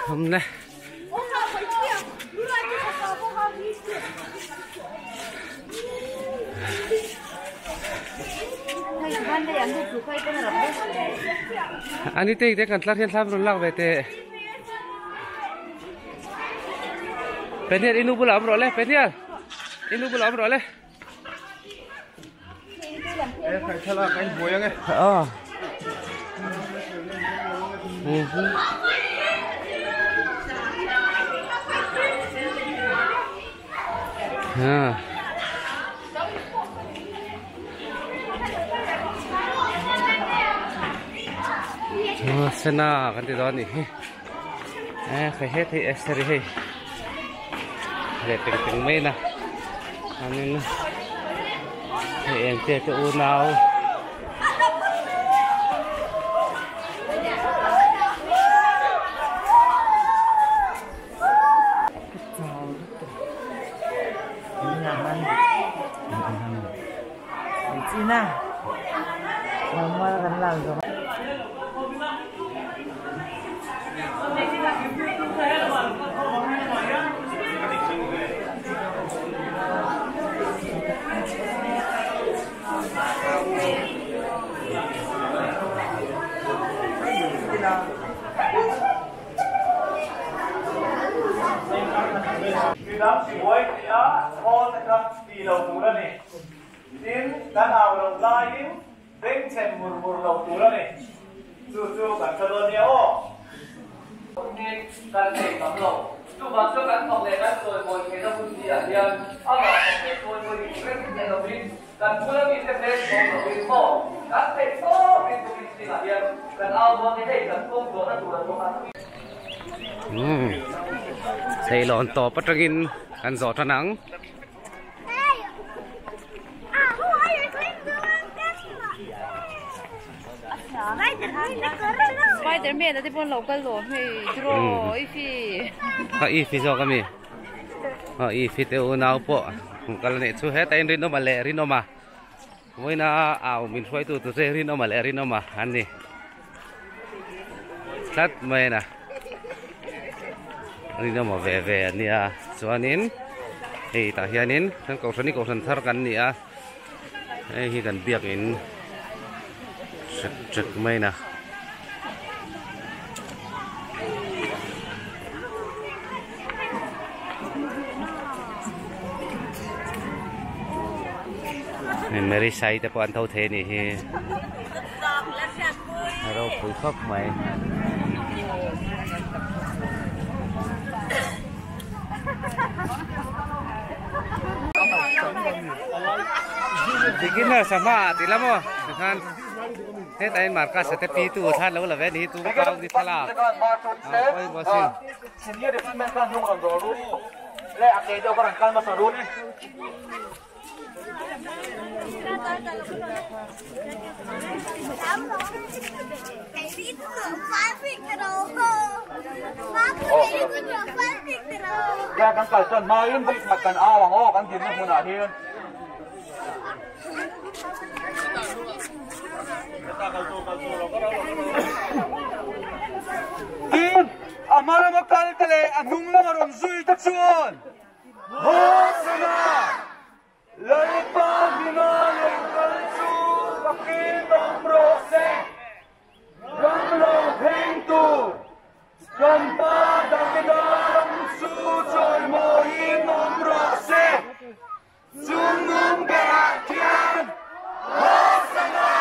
hôm nay anh đi tây tây cần lát thiên tham rồi lao về tây penir inu pula bro le penir inu pula bro le phải theo là cánh buổi nghe Sena kan tidak ni, kayak hati eksteri hei, leteng main lah, amin lah, yang tu unau, Cina, lama kan langsung. Đám chỉ quay thì kho sẽ ra đi đầu tú ra này, đến đàn ảo đầu lai đến đến chèn mùr đầu tú ra này, chú cả cho đơn nhau, nên đàn này tóm lẩu, chú bằng cho cán phòng này đàn rồi ngồi cái nó cũng gì à điên, ông bảo phòng này tôi đi cái cái đầu đi, đàn chưa bị cái bên phòng đầu đi bỏ, đàn này to bên tôi đi là điên, đàn ao bao cái này đàn không có đàn đủ đàn không ăn. Say lon to patagin kan zo tanang Spider-Man ada pun local lo, hei, draw, ifi. Ifi zo kami. Ifi te unau po. Kalau ni tu het ain rino male rino ma. Moi na au min suai tu se rino male rino ma ani. Sat mai na. Rino ma ve ni a chuanin hei ta hianin kan ko san thar kan ni a hi kan biak in chak mai na Mary sai te pon thau the ni hi ro pui khop mai beginner sama tila mo kan hết anh marka sẽ pi tu than lâu là ven hi tu cao đi thala oi bosin senior department kan hung ram ro le ake do kan kan ma saru ni ya kan kalson main di makan awang oh kan din huna hian Tin amara makal kale anung lang aron zui ta chuan hosana laipa binale kal chu pakitong prose gamlo heng tu gampa dakidaram su choy mo inom prose zungum beatian hosana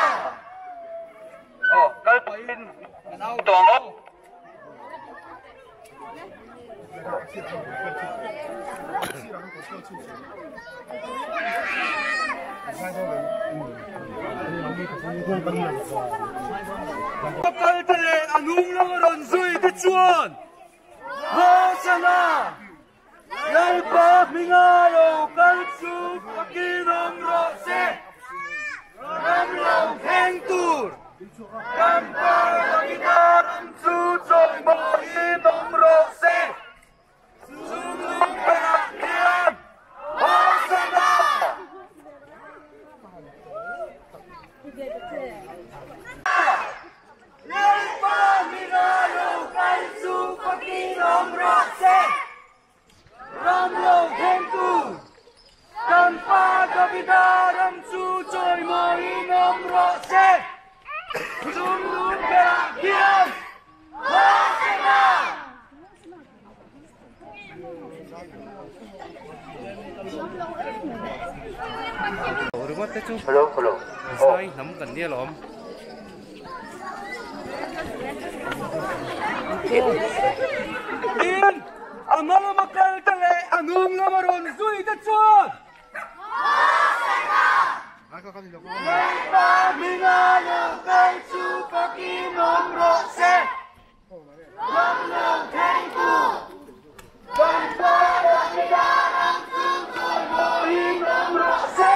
oh kalpain tong Kapal tale anung lang ron zui te chuan hosana lalpa mingalo kalsu pakinom rose ramlong heng tur kampar pakitaram su choy mo inom rose zungum beraktian hosana Lalpa mingalo kalsu pakinom mất thế chú hello sai nắm cần nia lắm in amala makal tale anung lamaron zui ta chuan Pamingalo kay Chupakinom Rose Lamlang Tengku Bangkara Hidarang Tutoy Mohinom Rose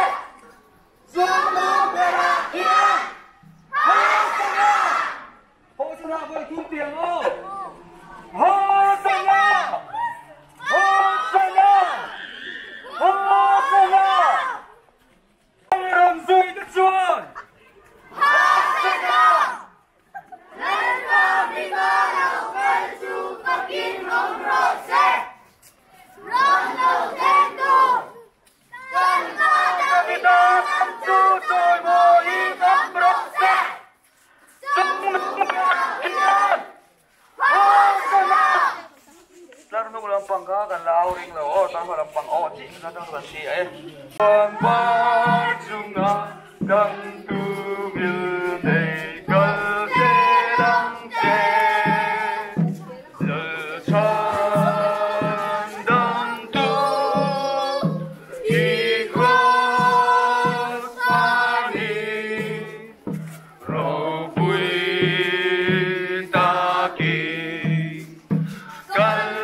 Sumu Berakian Hosana Hosana boy kim tiếng ô Hosana Hosana Hosana Ram Duy Đất Chuan Laro nung lampang ka kan lao ring lao ta lampang o jing ka tang sa si ai Quan ba chung na gang tu bil dei gal se dang se le chan dang tu i kwan pa ni ro bui ta ki gal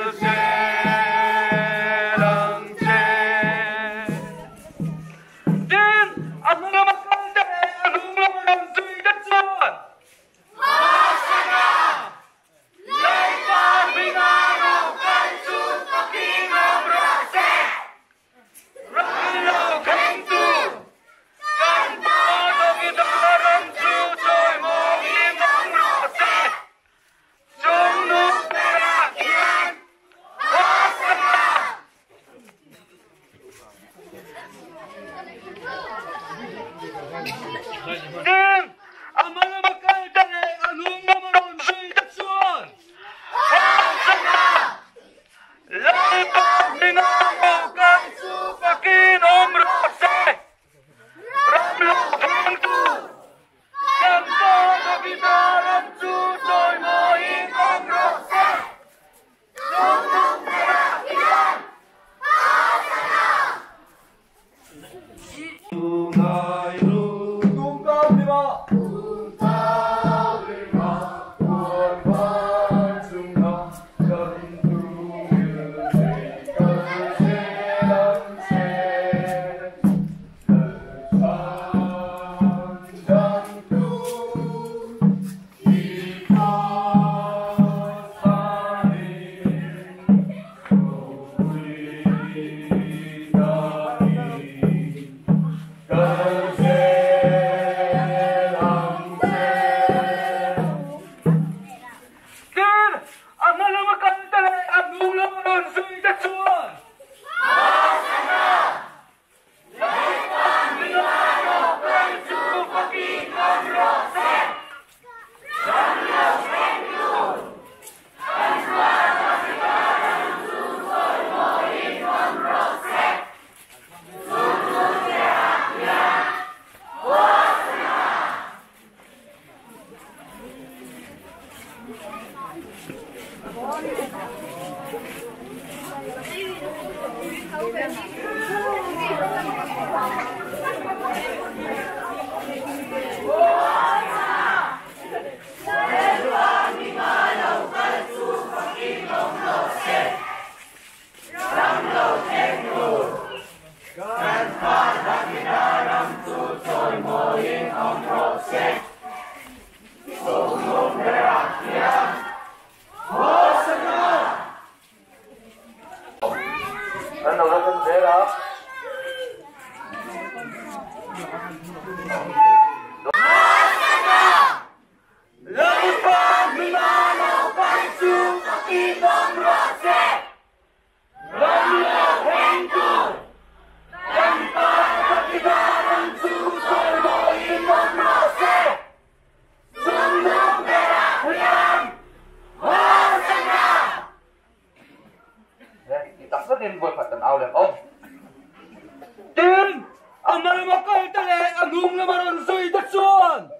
Amal makal tale anung lamaron sui tatsuan.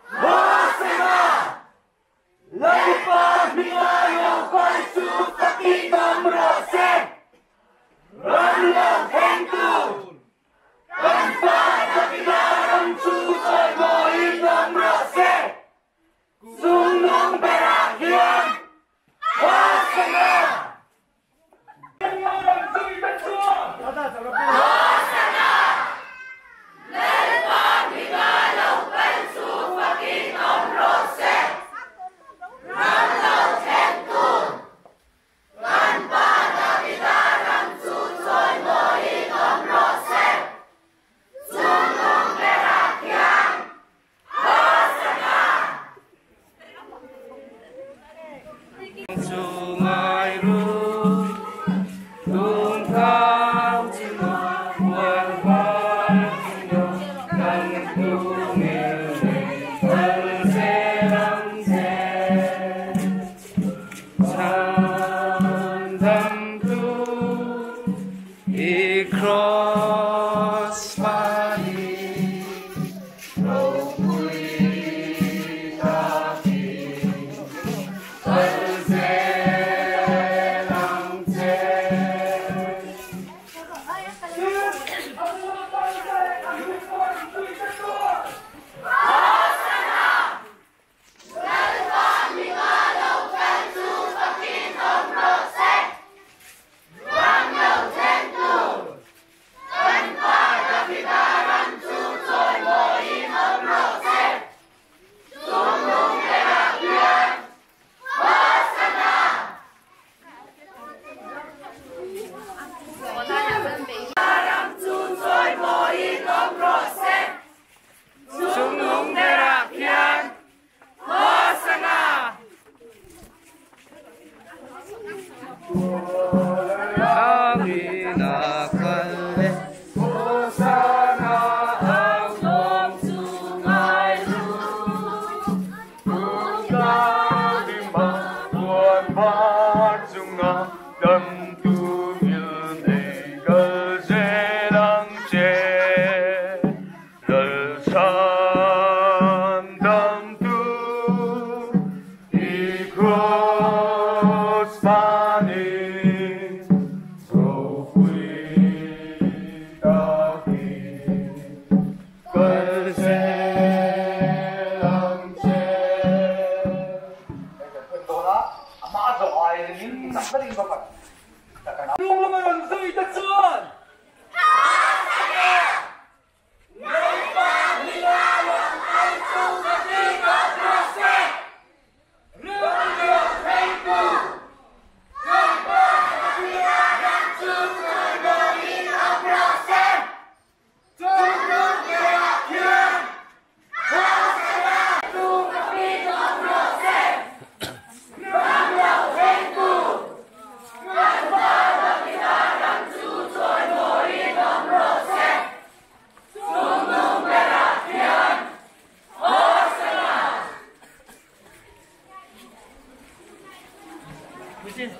Hosana! Lagi hingayo kay su pakinam rose. Ranlang hengtu. Tanpa kapilarang susoy mo inam rose. Sunong berakyan. Hosana! Lamaron sui tatsuan. Sungai Ru tung cao chim buồn vơi đằng tu nghèo thơ sẽ lắm sẽ chan thầm tu i cross valley đâu vui ta đi Sunung berakyan, Hosana! Ang inakali, Hosana ang buong Sungai Ru. Bukan lima buat bajunga dan tumil negal zelang je relsan dan tu ikut panik so fui kaki berzelang je. Nung lamaron sui tatsuan. Busin.